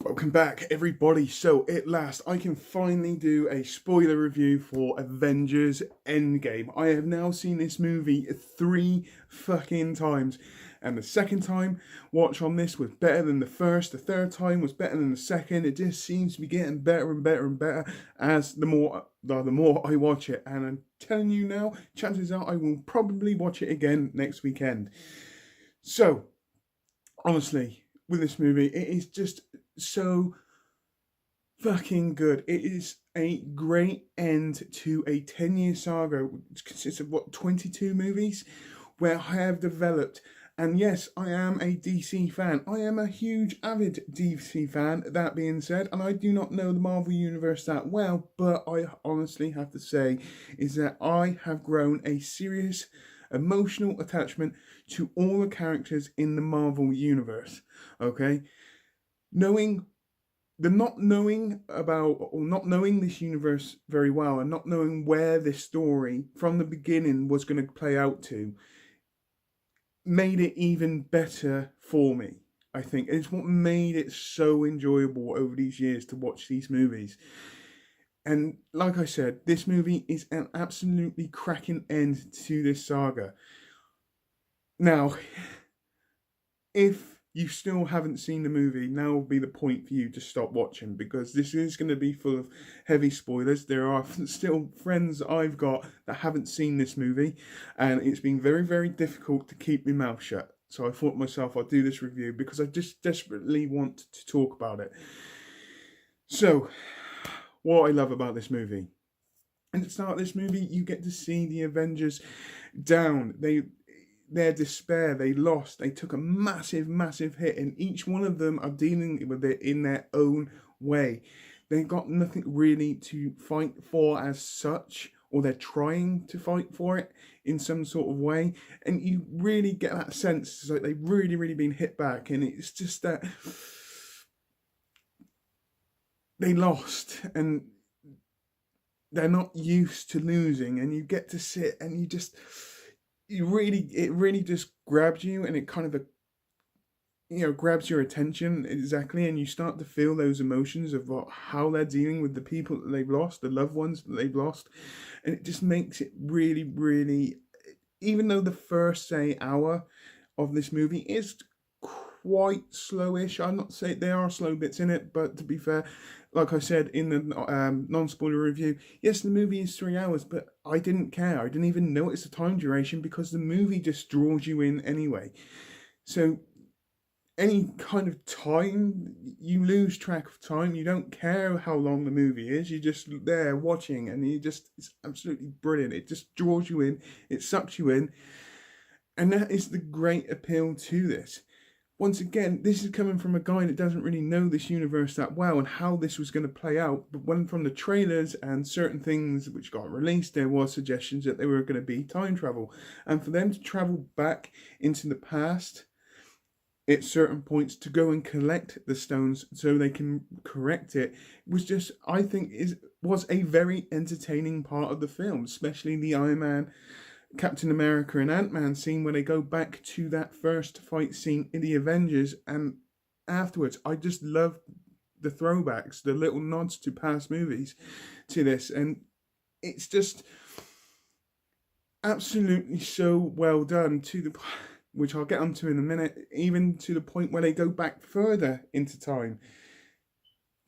Welcome back, everybody. So, at last, I can finally do a spoiler review for Avengers Endgame. I have now seen this movie 3 fucking times, and the second time watch on this was better than the first. The third time was better than the second. It just seems to be getting better and better and better as the more I watch it. And I'm telling you now, chances are I will probably watch it again next weekend. So, honestly, with this movie, it is just so fucking good. It is a great end to a 10-year saga, which consists of 22 movies, where I have developed. And yes, I am a DC fan. I am a huge, avid DC fan, that being said, and I do not know the Marvel Universe that well, but I honestly have to say is that I have grown a serious emotional attachment to all the characters in the Marvel Universe. Okay? Knowing the not knowing about or not knowing this universe very well and not knowing where this story from the beginning was going to play out to made it even better for me. I think it's what made it so enjoyable over these years to watch these movies. And like I said, this movie is an absolutely cracking end to this saga. Now, if you still haven't seen the movie, now will be the point for you to stop watching, because this is going to be full of heavy spoilers. There are still friends I've got that haven't seen this movie, and it's been very, very difficult to keep my mouth shut. So I thought to myself, I'll do this review because I just desperately want to talk about it. So, what I love about this movie. And at the start of this movie, you get to see the Avengers down. Their despair, they lost, they took a massive, massive hit, and each one of them are dealing with it in their own way. They've got nothing really to fight for as such, or they're trying to fight for it in some sort of way, and you really get that sense it's like they've really, really been hit back, and it's just that they lost, and they're not used to losing, and you get to sit and it really just grabs you, and it kind of grabs your attention exactly, and you start to feel those emotions of how they're dealing with the people that they've lost, the loved ones that they've lost, and it just makes it really, really. Even though the first say hour of this movie is quite slowish, I'm not saying there are slow bits in it, but to be fair, like I said in the non-spoiler review, yes, the movie is 3 hours, but I didn't care. I didn't even notice the time duration because the movie just draws you in anyway. So any kind of time, you lose track of time. You don't care how long the movie is. You're just there watching, and it's absolutely brilliant. It just draws you in. It sucks you in. And that is the great appeal to this. Once again, this is coming from a guy that doesn't really know this universe that well and how this was going to play out. But when from the trailers and certain things which got released, there was suggestions that there were going to be time travel. And for them to travel back into the past at certain points to go and collect the stones so they can correct it was just, I think, was a very entertaining part of the film, especially the Iron Man, Captain America and Ant-Man scene where they go back to that first fight scene in the Avengers, and afterwards I just love the throwbacks, the little nods to past movies to this, and it's just absolutely so well done to the which I'll get onto in a minute, even to the point where they go back further into time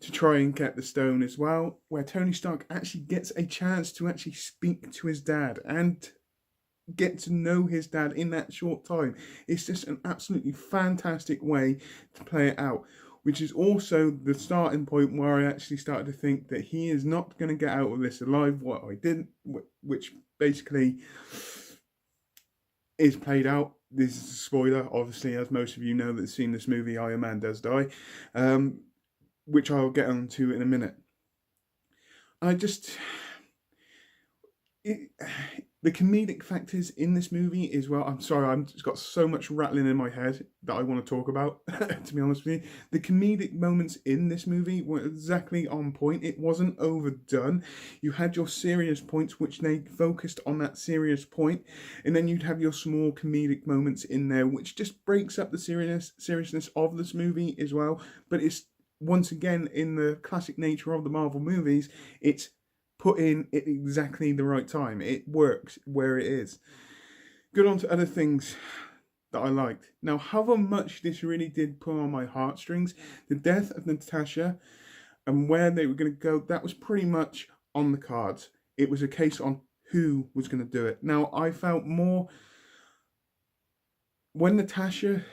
to try and get the stone as well, where Tony Stark actually gets a chance to actually speak to his dad and get to know his dad in that short time. It's just an absolutely fantastic way to play it out, which is also the starting point where I actually started to think that he is not going to get out of this alive. What I didn't, which basically is played out. This is a spoiler, obviously, as most of you know that's seen this movie, Iron Man does die, which I'll get onto in a minute. I just... the comedic factors in this movie as well. I'm sorry, I've just got so much rattling in my head that I want to talk about, to be honest with you. The comedic moments in this movie were exactly on point. It wasn't overdone. You had your serious points, which they focused on that serious point, and then you'd have your small comedic moments in there, which just breaks up the seriousness of this movie as well. But it's once again, in the classic nature of the Marvel movies, it's put in at exactly the right time. It works where it is. Good on to other things that I liked. Now, however much this really did pull on my heartstrings, the death of Natasha and where they were going to go, that was pretty much on the cards. It was a case on who was going to do it. Now, I felt more when Natasha.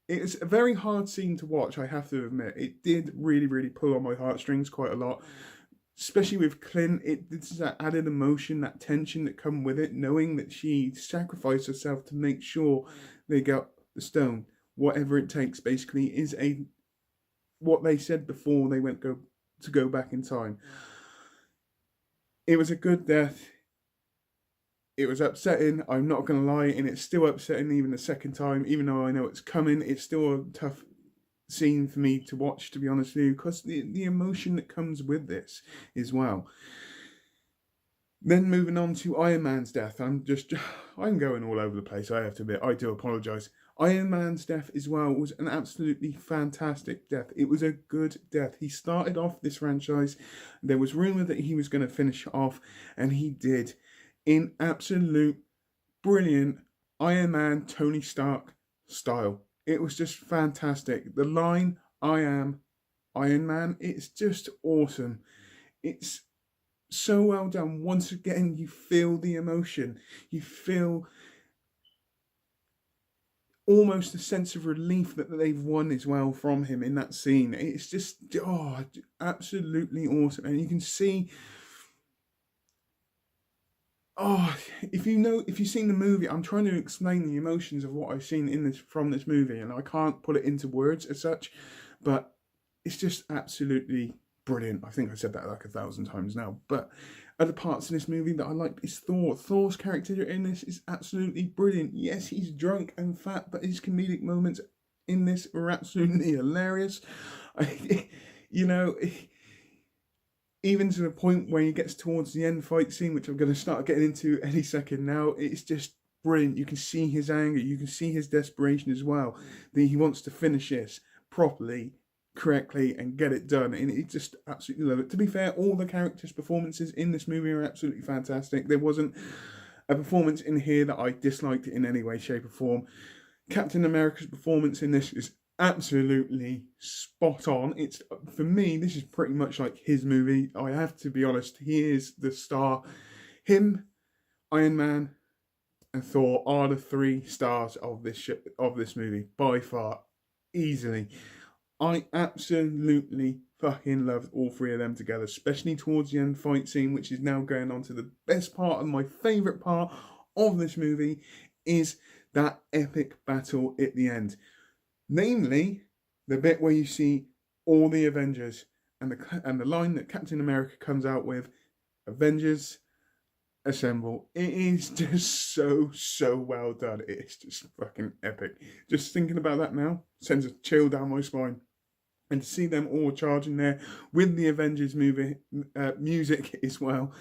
It's a very hard scene to watch, I have to admit. It did really, really pull on my heartstrings quite a lot. Especially with Clint, it's that added emotion, that tension that come with it, knowing that she sacrificed herself to make sure they got the stone. Whatever it takes, basically, is what they said before they go back in time. It was a good death. It was upsetting, I'm not going to lie, and it's still upsetting even the second time, even though I know it's coming. It's still a tough scene for me to watch, to be honest with you, because the emotion that comes with this as well. Then moving on to Iron Man's death. I'm going all over the place, I have to admit. I do apologise. Iron Man's death as well was an absolutely fantastic death. It was a good death. He started off this franchise. There was rumour that he was going to finish off, and he did. In absolute brilliant Iron Man Tony Stark style. It was just fantastic. The line, "I am Iron Man," it's just awesome. It's so well done. Once again, you feel the emotion. You feel almost a sense of relief that they've won as well from him in that scene. It's just, absolutely awesome. And you can see... if you've seen the movie, I'm trying to explain the emotions of what I've seen from this movie, and I can't put it into words as such, but it's just absolutely brilliant. I think I said that like 1,000 times now. But other parts in this movie that I liked is Thor. Thor's character in this is absolutely brilliant. Yes, he's drunk and fat, but his comedic moments in this were absolutely hilarious. Even to the point where he gets towards the end fight scene, which I'm going to start getting into any second now, it's just brilliant. You can see his anger, you can see his desperation as well, that he wants to finish this properly, correctly, and get it done, and he just absolutely love it. To be fair, all the characters' performances in this movie are absolutely fantastic. There wasn't a performance in here that I disliked in any way, shape, or form. Captain America's performance in this is absolutely spot on. It's, for me, this is pretty much like his movie. I have to be honest, he is the star. Him, Iron Man, and Thor are the 3 stars of this movie by far, easily. I absolutely fucking loved all 3 of them together, especially towards the end fight scene, which is now going on to the best part and my favourite part of this movie, is that epic battle at the end. Namely, the bit where you see all the Avengers and the line that Captain America comes out with, "Avengers, assemble." It is just so well done. It's just fucking epic. Just thinking about that now sends a chill down my spine. And to see them all charging there with the Avengers movie music as well,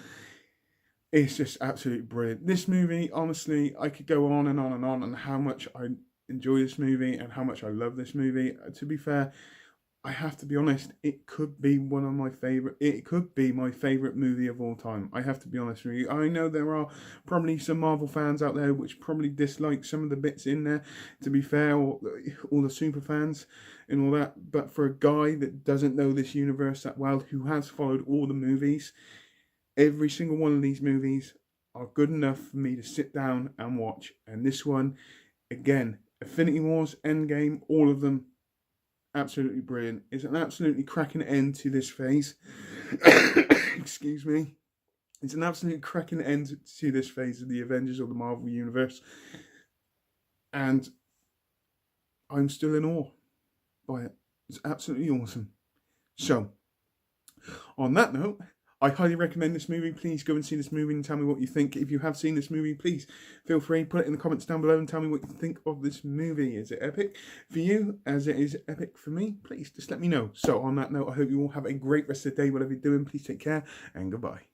it's just absolutely brilliant. This movie, honestly, I could go on and on and on how much I enjoy this movie and how much I love this movie. To be fair, I have to be honest, it could be my favourite movie of all time. I have to be honest with you. I know there are probably some Marvel fans out there which probably dislike some of the bits in there, to be fair, or all the super fans and all that. But for a guy that doesn't know this universe that well, who has followed all the movies, every single one of these movies are good enough for me to sit down and watch. And this one, again, Infinity Wars, Endgame, all of them, absolutely brilliant. It's an absolutely cracking end to this phase. Excuse me. It's an absolute cracking end to this phase of the Avengers or the Marvel Universe. And I'm still in awe by it. It's absolutely awesome. So, on that note, I highly recommend this movie. Please go and see this movie and tell me what you think. If you have seen this movie, please feel free, put it in the comments down below and tell me what you think of this movie. Is it epic for you as it is epic for me? Please just let me know. So on that note, I hope you all have a great rest of the day, whatever you're doing. Please take care and goodbye.